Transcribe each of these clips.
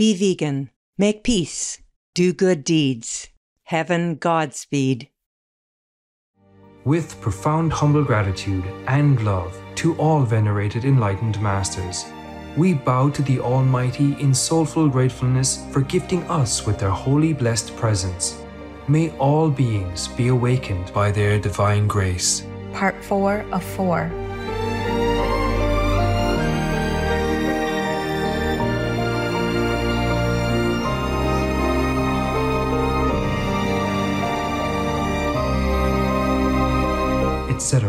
Be vegan. Make peace. Do good deeds. Heaven Godspeed. With profound humble gratitude and love to all venerated enlightened masters, we bow to the Almighty in soulful gratefulness for gifting us with their holy blessed presence. May all beings be awakened by their divine grace. Part 4 of 4. Etc.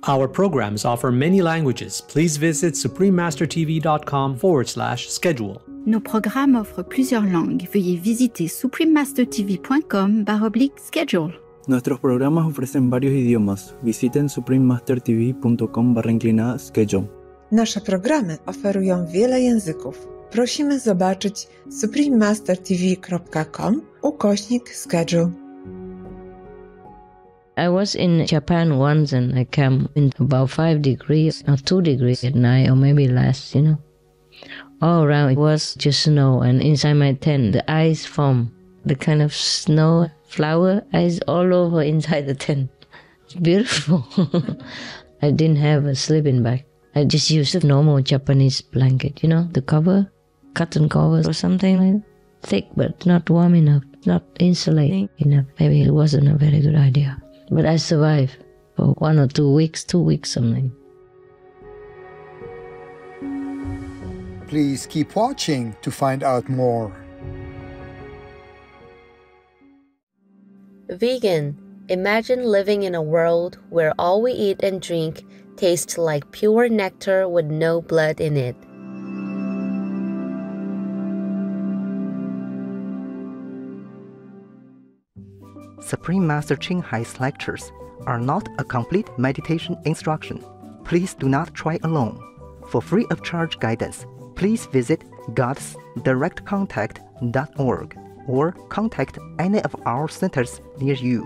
Our programs offer many languages. Please visit suprememastertv.com/schedule. Nos programmes offrent plusieurs langues. Veuillez visiter suprememastertv.com/schedule. Nuestros programas ofrecen varios idiomas. Visiten suprememastertv.com/schedule. Nasze programy oferują wiele języków. Prosimy zobaczyć suprememastertv.com/schedule. I was in Japan once and I came in about 5 degrees or 2 degrees at night or maybe less, All around it was just snow and inside my tent the ice formed. The kind of snow flower ice all over inside the tent. It's beautiful. I didn't have a sleeping bag. I just used a normal Japanese blanket, the cover, cotton covers or something like that. Thick but not warm enough, not insulating enough. Maybe it wasn't a very good idea. But I survived for 1 or 2 weeks, 2 weeks something. Please keep watching to find out more. Vegan. Imagine living in a world where all we eat and drink tastes like pure nectar with no blood in it. Supreme Master Ching Hai's lectures are not a complete meditation instruction. Please do not try alone. For free of charge guidance, please visit godsdirectcontact.org or contact any of our centers near you.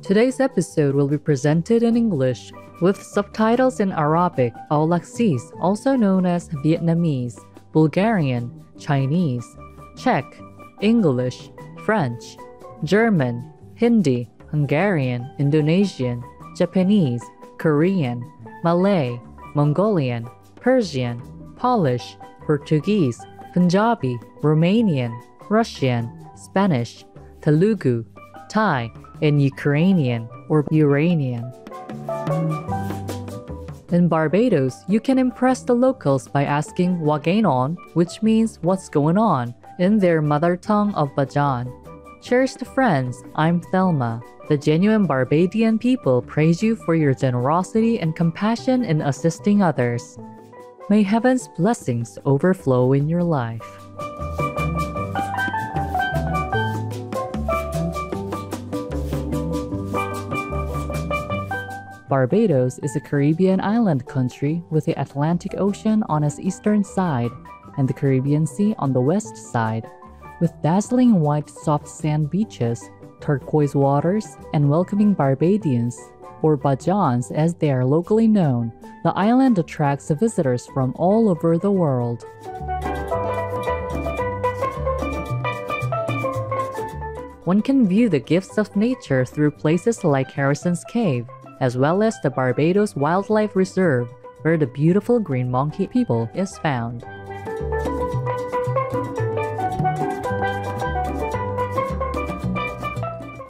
Today's episode will be presented in English with subtitles in Arabic, Aulaxese, also known as Vietnamese, Bulgarian, Chinese, Czech, English, French, German, Hindi, Hungarian, Indonesian, Japanese, Korean, Malay, Mongolian, Persian, Polish, Portuguese, Punjabi, Romanian, Russian, Spanish, Telugu, Thai, and Ukrainian or Uranian. In Barbados, you can impress the locals by asking "Waganon," which means "what's going on?" in their mother tongue of Bajan. Cherished friends, I'm Thelma. The genuine Barbadian people praise you for your generosity and compassion in assisting others. May heaven's blessings overflow in your life. Barbados is a Caribbean island country with the Atlantic Ocean on its eastern side and the Caribbean Sea on the west side. With dazzling white soft sand beaches, turquoise waters, and welcoming Barbadians, or Bajans as they are locally known, the island attracts visitors from all over the world. One can view the gifts of nature through places like Harrison's Cave, as well as the Barbados Wildlife Reserve, where the beautiful green monkey people is found.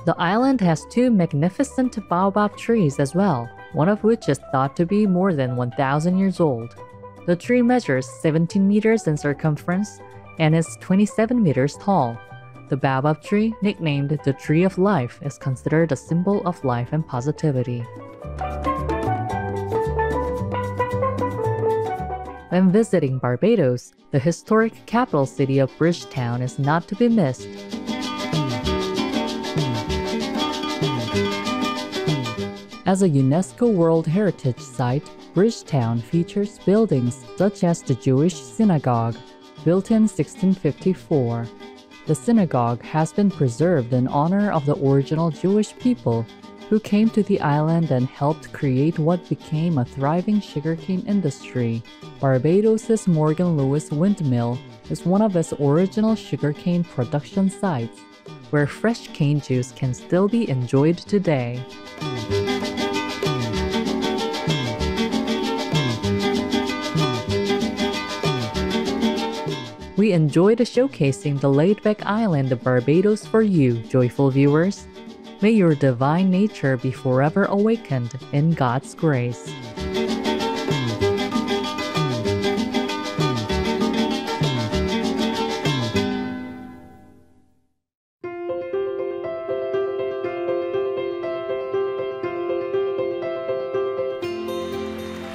The island has 2 magnificent baobab trees as well, one of which is thought to be more than 1,000 years old. The tree measures 17 meters in circumference and is 27 meters tall. The baobab tree, nicknamed the Tree of Life, is considered a symbol of life and positivity. When visiting Barbados, the historic capital city of Bridgetown is not to be missed. As a UNESCO World Heritage Site, Bridgetown features buildings such as the Jewish Synagogue, built in 1654. The synagogue has been preserved in honor of the original Jewish people who came to the island and helped create what became a thriving sugarcane industry. Barbados' Morgan Lewis Windmill is one of its original sugarcane production sites, where fresh cane juice can still be enjoyed today. We enjoyed showcasing the laid-back island of Barbados for you, joyful viewers. May your divine nature be forever awakened in God's grace.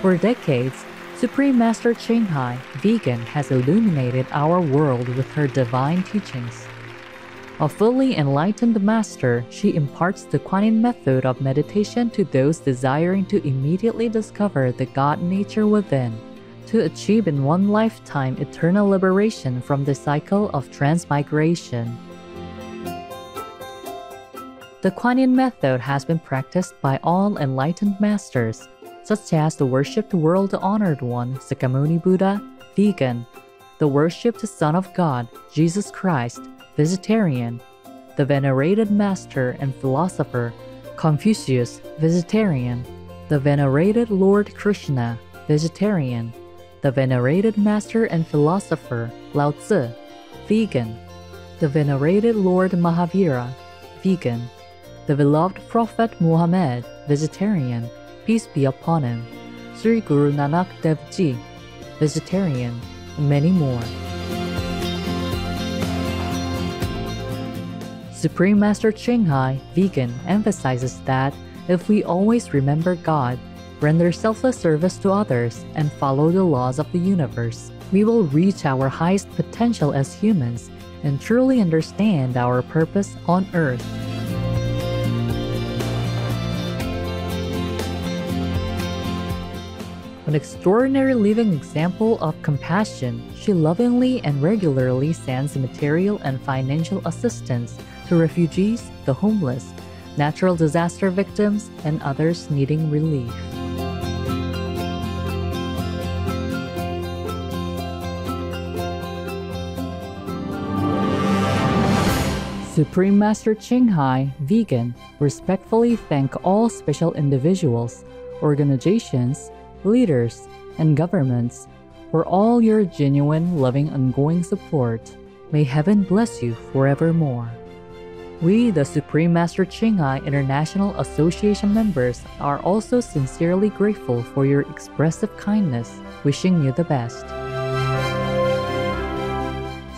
For decades, Supreme Master Ching Hai, vegan, has illuminated our world with her divine teachings. A fully enlightened master, she imparts the Kuan Yin method of meditation to those desiring to immediately discover the God nature within, to achieve in one lifetime eternal liberation from the cycle of transmigration. The Kuan Yin method has been practiced by all enlightened masters, such as the worshipped world-honored one, Sakyamuni Buddha, vegan, the worshipped Son of God, Jesus Christ, vegetarian, the venerated master and philosopher, Confucius, vegetarian, the venerated Lord Krishna, vegetarian, the venerated master and philosopher, Lao Tzu, vegan, the venerated Lord Mahavira, vegan, the beloved Prophet Muhammad, vegetarian, peace be upon him, Sri Guru Nanak Dev Ji, vegetarian, and many more. Supreme Master Ching Hai, vegan, emphasizes that if we always remember God, render selfless service to others, and follow the laws of the universe, we will reach our highest potential as humans and truly understand our purpose on earth. An extraordinary living example of compassion, she lovingly and regularly sends material and financial assistance to refugees, the homeless, natural disaster victims, and others needing relief. Supreme Master Ching Hai, vegan, respectfully thank all special individuals, organizations, leaders, and governments for all your genuine, loving, ongoing support. May heaven bless you forevermore. We, the Supreme Master Ching Hai International Association members, are also sincerely grateful for your expressive kindness, wishing you the best.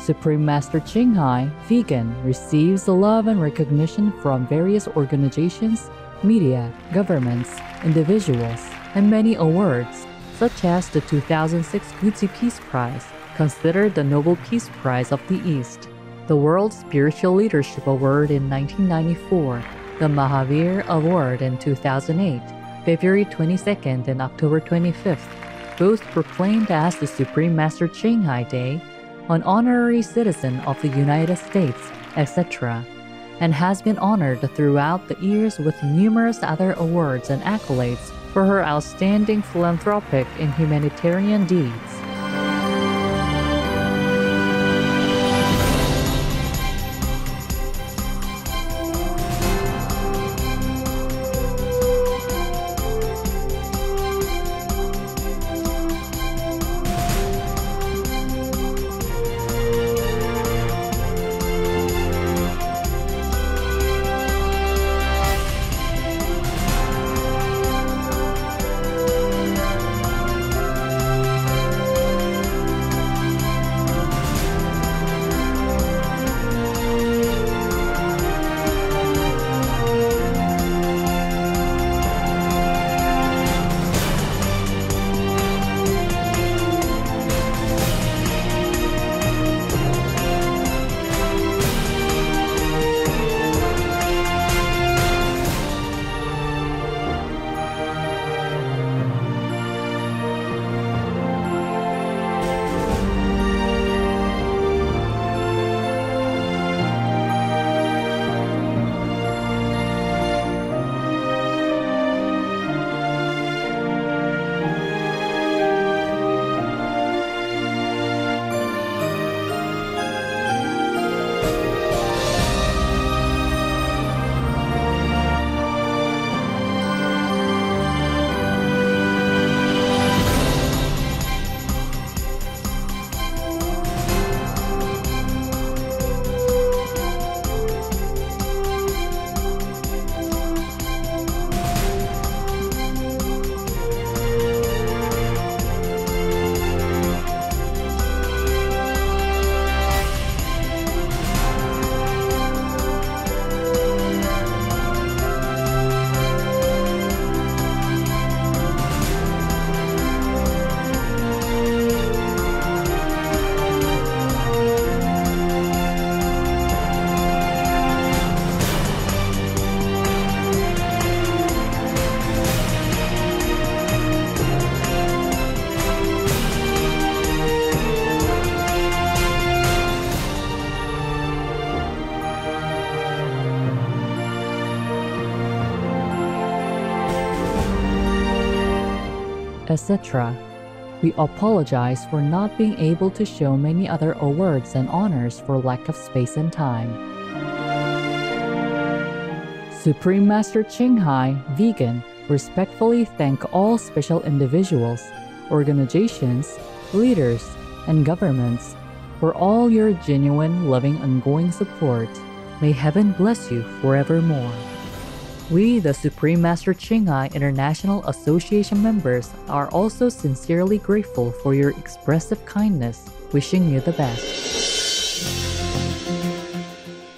Supreme Master Ching Hai, vegan, receives the love and recognition from various organizations, media, governments, individuals, and many awards, such as the 2006 Guzi Peace Prize, considered the Nobel Peace Prize of the East, the World Spiritual Leadership Award in 1994, the Mahavir Award in 2008, February 22nd and October 25th, both proclaimed as the Supreme Master Ching Hai Day, an honorary citizen of the United States, etc., and has been honored throughout the years with numerous other awards and accolades for her outstanding philanthropic and humanitarian deeds. etc. We apologize for not being able to show many other awards and honors for lack of space and time. Supreme Master Qinghai, Vegan, respectfully thank all special individuals, organizations, leaders, and governments for all your genuine, loving, ongoing support. May heaven bless you forevermore. We, the Supreme Master Qinghai International Association members, are also sincerely grateful for your expressive kindness, wishing you the best.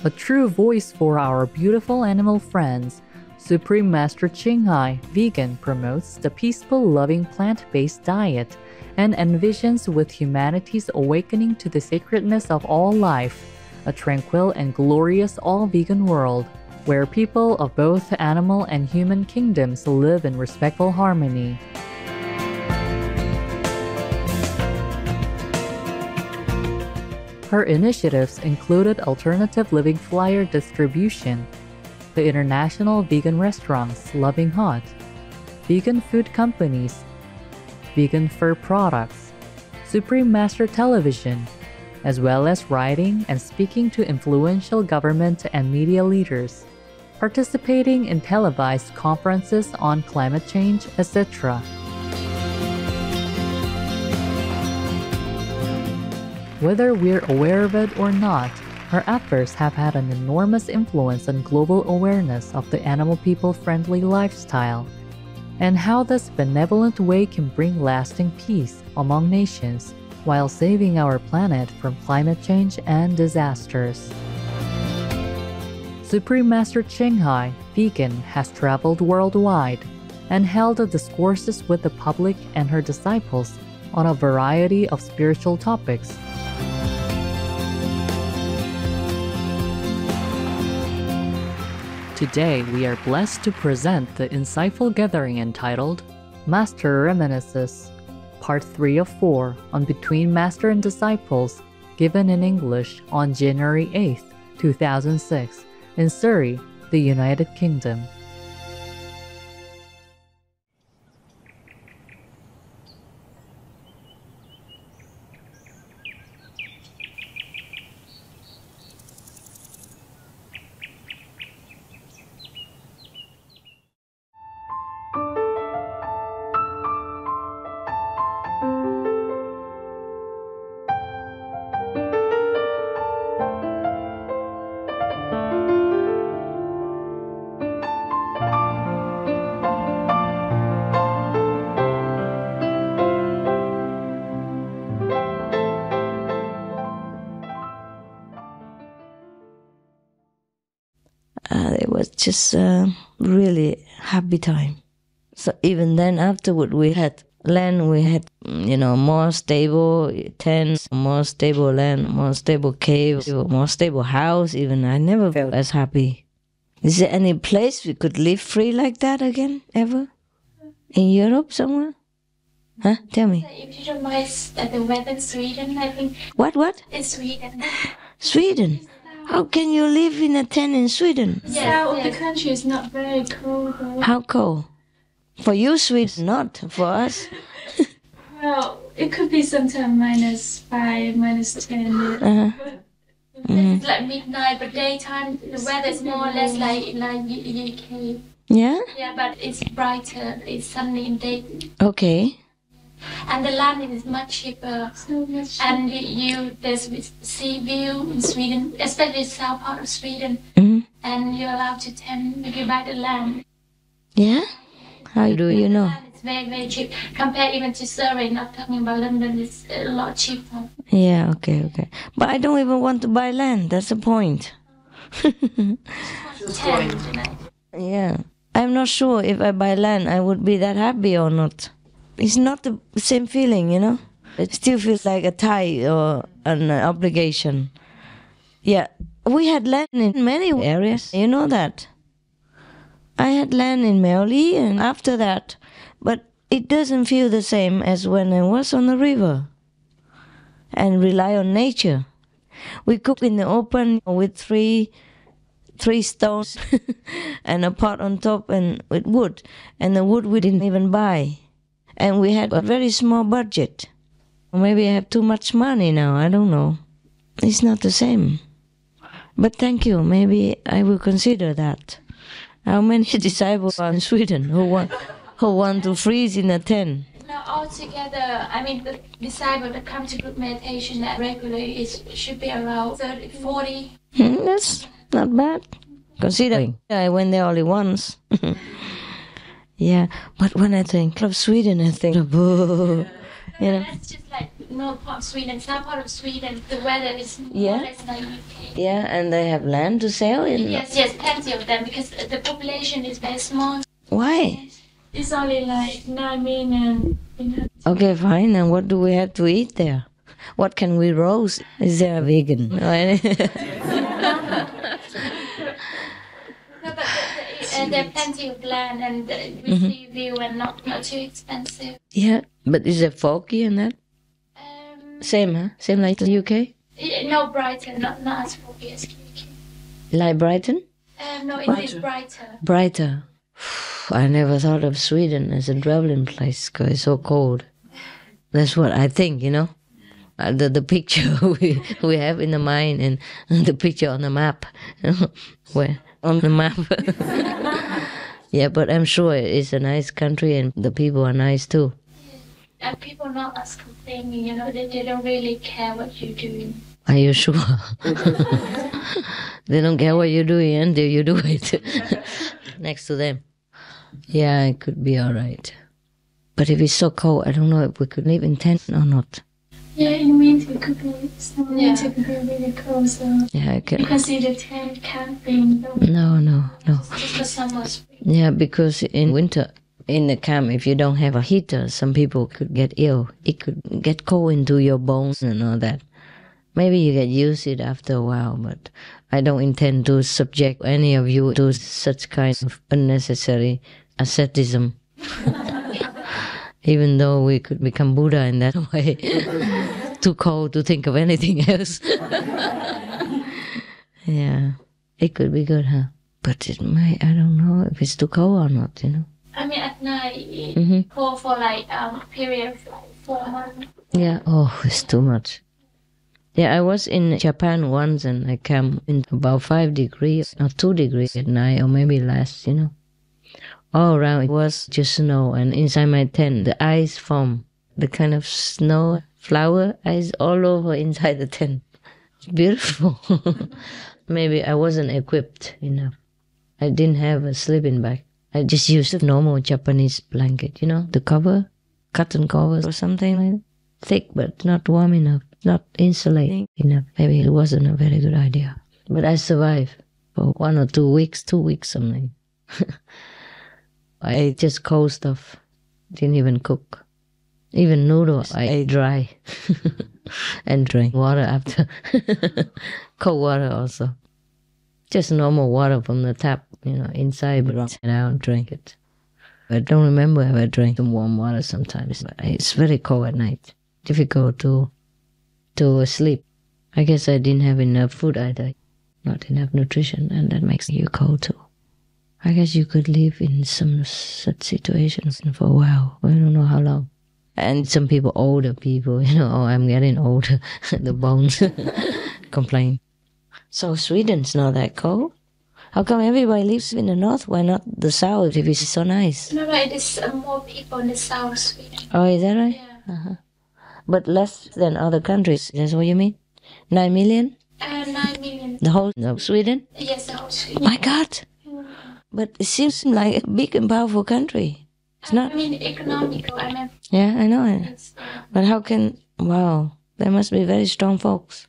A true voice for our beautiful animal friends, Supreme Master Qinghai Vegan promotes the peaceful, loving plant-based diet and envisions with humanity's awakening to the sacredness of all life, a tranquil and glorious all-vegan world, where people of both animal and human kingdoms live in respectful harmony. Her initiatives included alternative living flyer distribution, the International Vegan Restaurants Loving Hut, vegan food companies, vegan fur products, Supreme Master Television, as well as writing and speaking to influential government and media leaders, participating in televised conferences on climate change, etc. Whether we're aware of it or not, her efforts have had an enormous influence on global awareness of the animal people-friendly lifestyle, and how this benevolent way can bring lasting peace among nations while saving our planet from climate change and disasters. Supreme Master Qinghai, Vegan, has traveled worldwide and held discourses with the public and her disciples on a variety of spiritual topics. Today, we are blessed to present the insightful gathering entitled Master Reminiscences, Part 3 of 4 on Between Master and Disciples, given in English on January 8, 2006, in Surrey, the United Kingdom. It was just a really happy time. So even then, afterward, we had land, we had, more stable tents, more stable land, more stable cave, more stable house. Even I never felt as happy. Is there any place we could live free like that again, ever? In Europe somewhere? Huh? Tell me. If you don't mind the weather in Sweden, I think. What? In Sweden. Sweden? How can you live in a tent in Sweden? Yeah, the country is not very cold. How cold? For you, Sweden, not for us. Well, it could be sometimes -5, -10. It's like midnight, but daytime the weather is more or less like UK. Yeah? Yeah, but it's brighter. It's sunny in day. Okay. And the land is much cheaper. So much cheaper. And there's sea view in Sweden, especially the south part of Sweden. And you're allowed to tent if you buy the land. Yeah? How do you know? It's very, very cheap. Compared even to Surrey, not talking about London, it's a lot cheaper. Yeah, okay. But I don't even want to buy land. That's the point. Yeah. I'm not sure if I buy land, I would be that happy or not. It's not the same feeling, It still feels like a tie or an obligation. Yeah. We had land in many areas. You know that. I had land in Meoli and after that. But it doesn't feel the same as when I was on the river and rely on nature. We cook in the open with three stones and a pot on top and with wood. And the wood we didn't even buy. And we had a very small budget. Maybe I have too much money now, I don't know. It's not the same. But thank you, maybe I will consider that. How many disciples are in Sweden who want to freeze in a tent? Now, altogether, I mean, the disciples that come to group meditation regularly should be around 30, 40. That's not bad, considering I went there only once. Yeah, but when I think of Sweden, I think of, you know. That's just like north part of Sweden, south part of Sweden, the weather is more or less like UK. Yeah, and they have land to sail in. Yes, plenty of them, because the population is very small. Why? It's only like 9 million. Okay, fine. And what do we have to eat there? What can we roast? Is there a vegan? And there are plenty of land, and we see view, and not too expensive. Yeah, but is it folky and that? Same, huh? Same like the UK? No, Brighton, not as folky as UK. Like Brighton? No, it is brighter. Brighter. I never thought of Sweden as a traveling place because it's so cold. That's what I think, you know. The picture we have in the mind and the picture on the map. Where on the map. Yeah, but I'm sure it's a nice country and the people are nice too. And people not as complaining, you know, they don't really care what you're doing. Are you sure? They don't care what you're doing until you do it next to them. Yeah, it could be all right. But if it's so cold, I don't know if we could live in tent or not. Yeah, in winter it could be, winter could be really cold, so yeah, you can see the tent camping. No. Just for summer. Yeah, because in winter, in the camp, if you don't have a heater, some people could get ill. It could get cold into your bones and all that. Maybe you get used to it after a while, but I don't intend to subject any of you to such kind of unnecessary asceticism. Even though we could become Buddha in that way. Too cold to think of anything else. Yeah, it could be good, huh? But it might, I don't know if it's too cold or not, you know. I mean, at night, it cold for like a period of like 4 months. Yeah, oh, it's too much. Yeah, I was in Japan once and I came in about 5 degrees or 2 degrees at night or maybe less, you know. All around it was just snow and inside my tent the ice formed, the kind of snow flower ice all over inside the tent. It's beautiful. Maybe I wasn't equipped enough. I didn't have a sleeping bag. I just used a normal Japanese blanket, you know, the cover, cotton covers or something like that. Thick but not warm enough, not insulating enough. Maybe it wasn't a very good idea. But I survived for 1 or 2 weeks, 2 weeks something. I ate just cold stuff, didn't even cook. Even noodles I ate dry and drank water after. Cold water also. Just normal water from the tap, you know, inside, but and I don't drink it. I don't remember if I drank some warm water sometimes. But it's very cold at night. Difficult to sleep. I guess I didn't have enough food either. Not enough nutrition, and that makes you cold too. I guess you could live in some such situations for a while. I don't know how long. And some people, older people, you know, oh, I'm getting older. The bones complain. So Sweden's not that cold? How come everybody lives in the north? Why not the south if it's so nice? No, it is more people in the south of Sweden. Oh, is that right? Yeah. Uh-huh. But less than other countries, that's what you mean? 9 million? 9 million. The whole of Sweden? Yes, the whole Sweden. My God! But it seems like a big and powerful country. It's not. I mean, economical. I mean. Yeah, I know it. But how can? Wow, there must be very strong folks.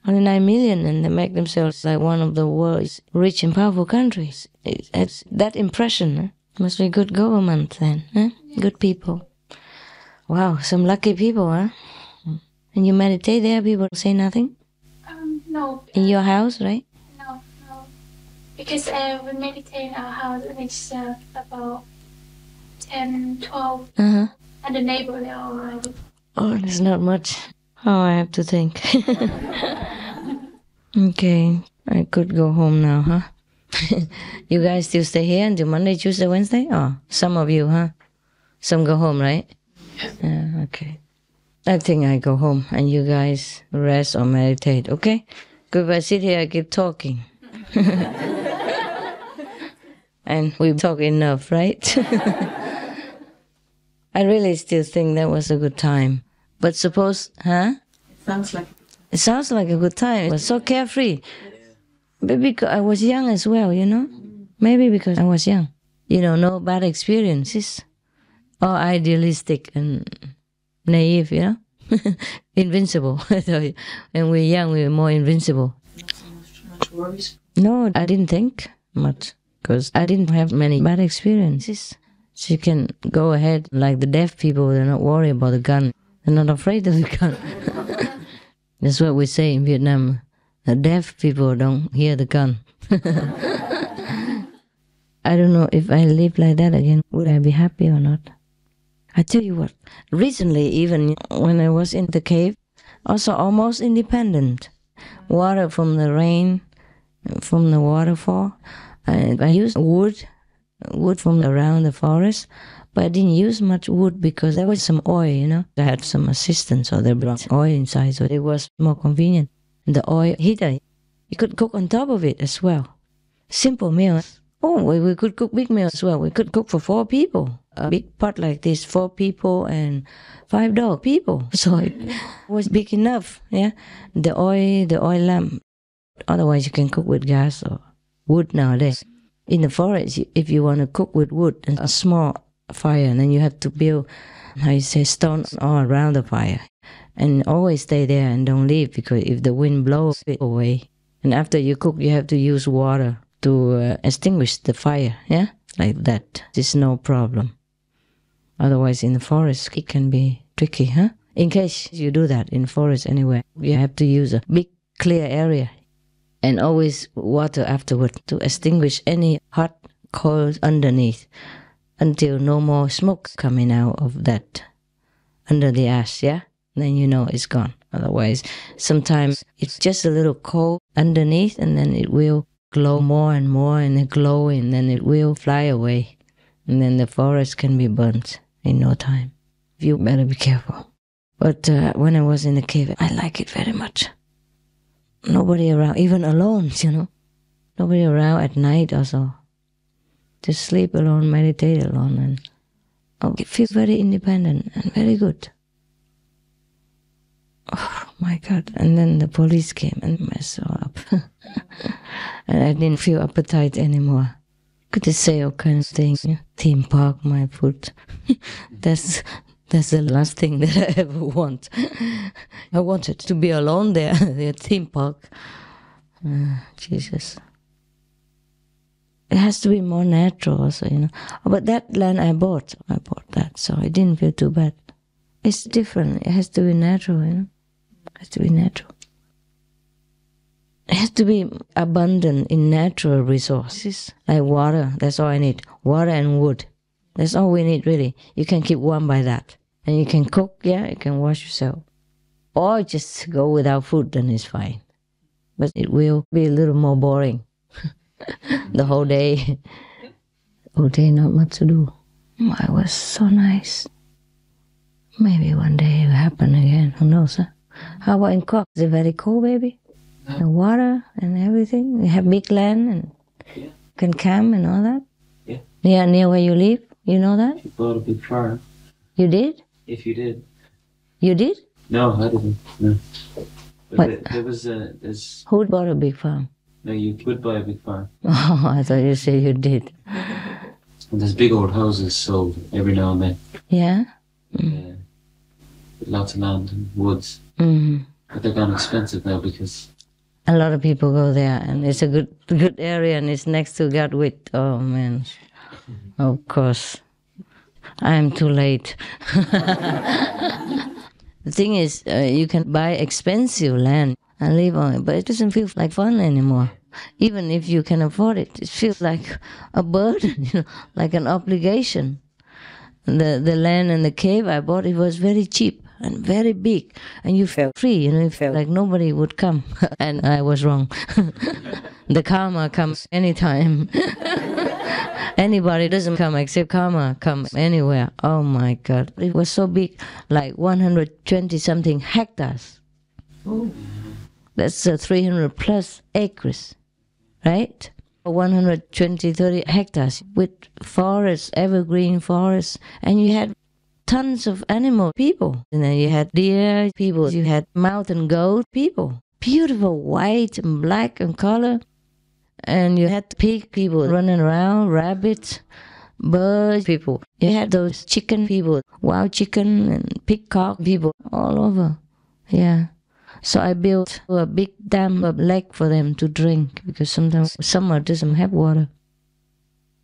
Only 9 million, and they make themselves like one of the world's rich and powerful countries. It's that impression. Huh? Must be good government then. Huh? Good people. Wow, some lucky people, huh? And you meditate there. People say nothing. No. In your house, right? No. Because we meditate in our house, and it's about 10, 12. Uh-huh. And the neighbor, they're all already. Oh, there's not much. Oh, I have to think. Okay, I could go home now, huh? You guys still stay here until Monday, Tuesday, Wednesday? Oh, some of you, huh? Some go home, right? Okay. I think I go home and you guys rest or meditate, okay? Because if I sit here, I keep talking. And we talk enough, right? I really still think that was a good time. But suppose, huh? It sounds like a good time. It was so carefree. Maybe because I was young as well, you know? Maybe because I was young. You know, no bad experiences. Or idealistic and naive, you know? Invincible. So when we were young, we were more invincible. Much worries? No, I didn't think much. Because I didn't have many bad experiences. So you can go ahead like the deaf people, they're not worried about the gun. They're not afraid of the gun. That's what we say in Vietnam. The deaf people don't hear the gun. I don't know if I live like that again, would I be happy or not? I tell you what, recently even when I was in the cave, also almost independent. Water from the rain, from the waterfall. I used wood from around the forest, but I didn't use much wood because there was some oil, you know. I had some assistants, so they brought oil inside, so it was more convenient. The oil heater, you could cook on top of it as well. Simple meals. Oh, we could cook big meals as well. We could cook for 4 people. A big pot like this, 4 people and 5 dog people. So it was big enough, yeah. The oil lamp. Otherwise, you can cook with gas or wood nowadays. In the forest, if you want to cook with wood and a small fire, and then you have to build, stones all around the fire. And always stay there and don't leave, because if the wind blows it away. And after you cook, you have to use water to extinguish the fire, yeah? Like that. It's no problem. Otherwise, in the forest, it can be tricky, huh? In case you do that in forest anywhere, you have to use a big clear area. And always water afterward to extinguish any hot coals underneath until no more smoke coming out of that under the ash, yeah? Then you know it's gone. Otherwise, sometimes it's just a little coal underneath and then it will glow more and more and then glow and then it will fly away. And then the forest can be burnt in no time. You better be careful. But when I was in the cave, I like it very much. Nobody around, even alone, you know. Nobody around at night also. Just sleep alone, meditate alone, and I feel very independent and very good. Oh my God. And then the police came and messed up. And I didn't feel appetite anymore. Could they say all kinds of things? Theme park, my food. That's the last thing that I ever want. I wanted to be alone there, the theme park. Jesus. It has to be more natural also, you know. But that land I bought that, so I didn't feel too bad. It's different. It has to be natural, you know. It has to be natural. It has to be abundant in natural resources, like water. That's all I need. Water and wood. That's all we need, really. You can keep warm by that. And you can cook, yeah, you can wash yourself. Or just go without food, then it's fine. But it will be a little more boring. The whole day. Whole day, not much to do. It was so nice. Maybe one day it will happen again. Who knows, huh? How about in Cork? Is it very cold, baby? No. The water and everything? You have big land and can camp and all that? Yeah. Near where you live? You know that? You bought a big farm. You did? If you did. You did? No, I didn't. No. But there was there's... Who bought a big farm? No, you could buy a big farm. Oh, I thought you said you did. And there's big old houses sold every now and then. Yeah? With lots of land and woods. Mm-hmm. But they've gone expensive now because... A lot of people go there, and it's a good area, and it's next to Gatwick. Oh, man. Of course. I'm too late. The thing is, you can buy expensive land and live on it, but it doesn't feel like fun anymore. Even if you can afford it, it feels like a burden, you know, like an obligation. The land and the cave I bought, it was very cheap and very big, and you felt free, you know, you felt like nobody would come. And I was wrong. The karma comes anytime. Anybody doesn't come except Karma come anywhere. Oh my God. It was so big, like 120 something hectares. That's 300 plus acres, right? 120, 30 hectares with forests, evergreen forests. And you had tons of animal people. And then you had deer people. You had mountain goat people. Beautiful white and black in color. And you had pig people running around, rabbits, bird people. You had those chicken people, wild chicken and peacock people all over. Yeah. So I built a big dam, a lake for them to drink because sometimes summer doesn't have water.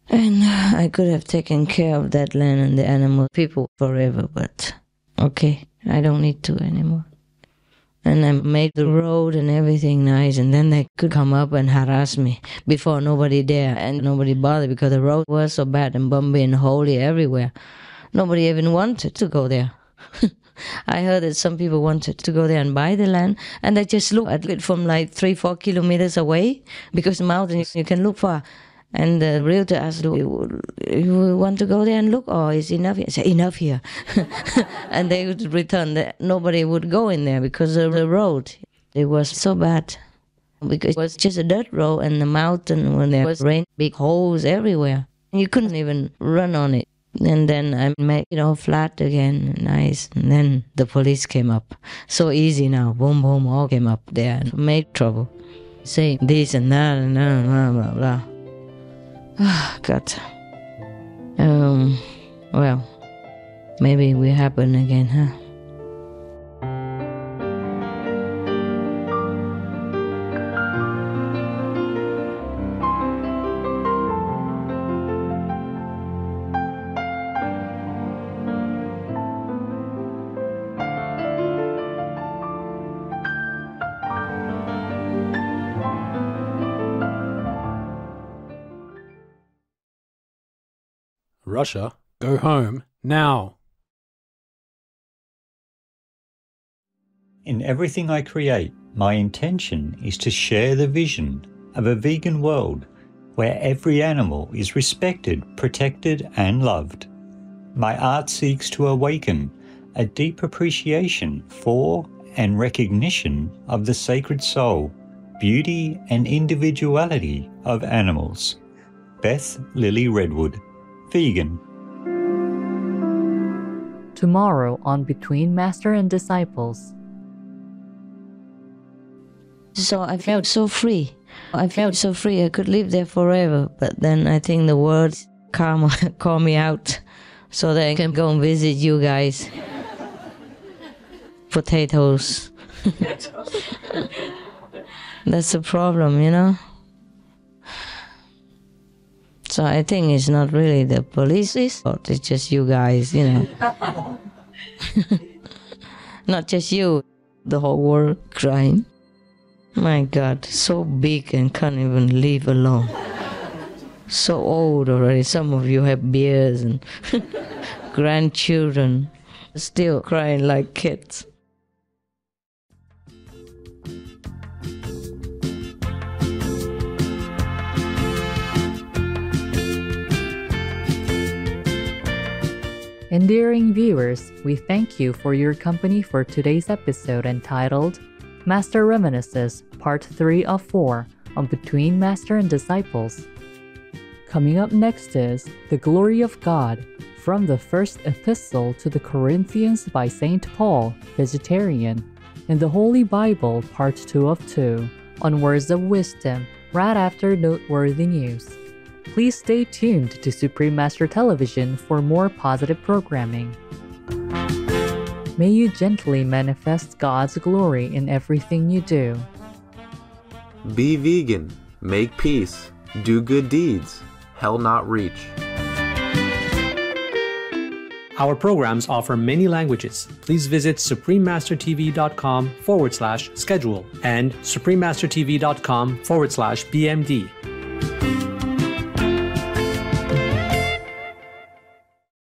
And I could have taken care of that land and the animal people forever, but okay, I don't need to anymore. And I made the road and everything nice, and then they could come up and harass me before nobody there, and nobody bothered because the road was so bad and bumpy and holy everywhere. Nobody even wanted to go there. I heard that some people wanted to go there and buy the land, and they just look at it from like 3-4 kilometers away, because the mountain you can look far. And the realtor asked, you want to go there and look, or is enough here? I said, enough here. And they would return. Nobody would go in there because of the road. It was so bad. Because it was just a dirt road, and the mountain, when there was rain, big holes everywhere. And you couldn't even run on it. And then I made it all flat again, nice. And then the police came up. So easy now. Boom, boom, all came up there and made trouble. Saying this and that and blah, blah, blah. Oh, God. Well, maybe it will happen again, huh? Russia, go home now. In everything I create, my intention is to share the vision of a vegan world where every animal is respected, protected, and loved. My art seeks to awaken a deep appreciation for and recognition of the sacred soul, beauty, and individuality of animals. Beth Lily Redwood, vegan. Tomorrow on Between Master and Disciples. So I felt so free. I felt so free I could live there forever. But then I think the words karma call me out so that I can go and visit you guys. Potatoes. That's the problem, you know? So I think it's not really the police's fault, it's just you guys, you know. Not just you, the whole world crying. My God, so big and can't even live alone. So old already, some of you have beards and grandchildren, still crying like kids. Endearing viewers, we thank you for your company for today's episode entitled Master Reminisces, Part 3 of 4 on Between Master and Disciples. Coming up next is The Glory of God, from the First Epistle to the Corinthians by St. Paul, Vegetarian, in the Holy Bible, Part 2 of 2, on Words of Wisdom, right after Noteworthy News. Please stay tuned to Supreme Master Television for more positive programming. May you gently manifest God's glory in everything you do. Be vegan, make peace, do good deeds, hell not reach. Our programs offer many languages. Please visit suprememastertv.com/schedule and suprememastertv.com/BMD.